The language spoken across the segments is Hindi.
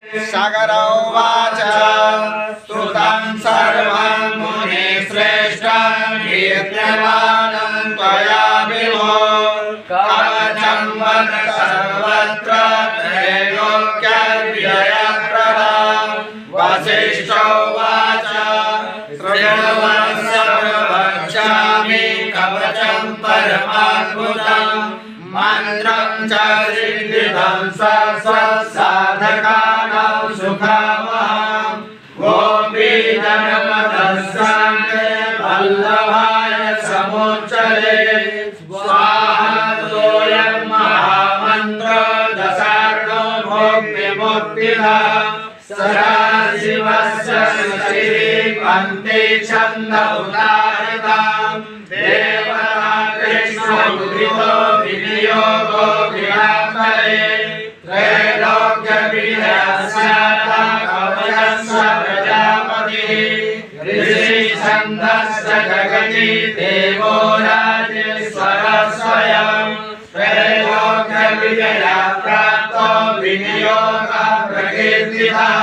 सागर उवाच स्तुतं सर्वं मुनिश्रेष्ठं कीर्त्यमानं त्वया विभो कवचं वद सर्वत्र त्रैलोक्यविजयप्रदं वसिष्ठोवाच शृण्वस्य प्रवक्ष्यामि कवचं परमाद्भुतं मन्त्रं च सिद्धिदं साधकानां सुखावहम् ॐ बीजगमदस्साङ्गे वल्लभाय समुच्चरे स्वाहातोऽयं महामन्त्र दशार्णो भोग्यमुक्तिदा सदाशिवस्य शशिः अन्ते छन्द उदाहृतां देवता कृष्णमुदितो विनियोगो विहापरे त्रैलोक्यविजयस्याता कवचस्य प्रजापतिः ऋषिछन्दस्य जगति देवो राजेश्वरः स्वयं त्रैलोक्यविजयप्राप्तो विनियोगः प्रकीर्तितः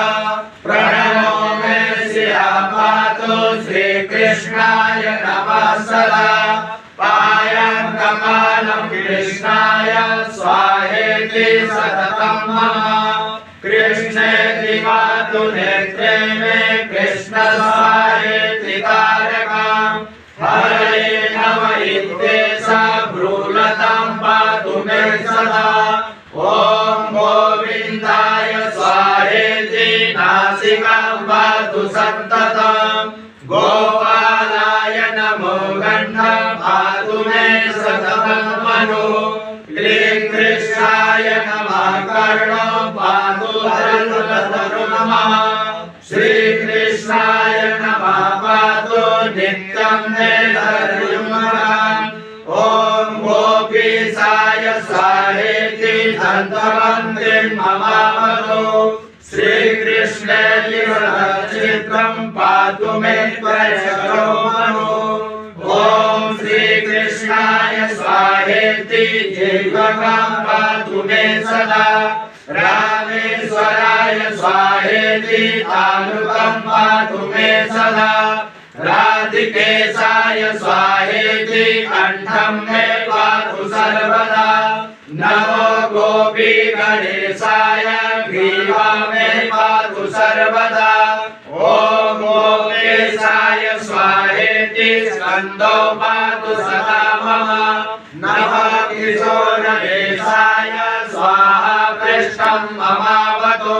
प्रणमो मे श्रियापातु श्रीकृष्णाय नमः सदा पायङ्कमालं कृष्णाय स्वाहेति सततं मम कृष्णेति पातु नेत्रे मे कृष्ण स्वाहेति तारकम् हरे नम इत्येषा भ्रूलतां पातु मे सदा ॐ गोविन्दाय स्वाहेति नासिकां पातु सन्ततम् गोपालाय नमो गन्धं पातु मे सततं मनो क्लीं कृष्णाय नमः कर्णो पातु धर्मधरो नमः श्रीकृष्णाय नमः पातु नित्यं मे धर्मम् ॐ गोपीशाय स्वाहेति दन्तवन्तिं ममावतु श्रीकृष्णेति चित्रं पातु मे त्वयशो मनो ॐ श्रीकृष्णाय स्वाहेति जीवकं पातु मे सदा रामेश्वराय स्वाहेति तालुकं पातु मे सदा राधिकेशाय स्वाहेति कंठं मे पातु सर्वदा नमो गोपी गणेशाय ग्रीवा मे पातु सर्वदा ॐ गोपेशाय स्वाहेति स्कन्दो पातु सदा मम नमः किशोरवेशाय स्वाहा पृष्ठं ममावतु।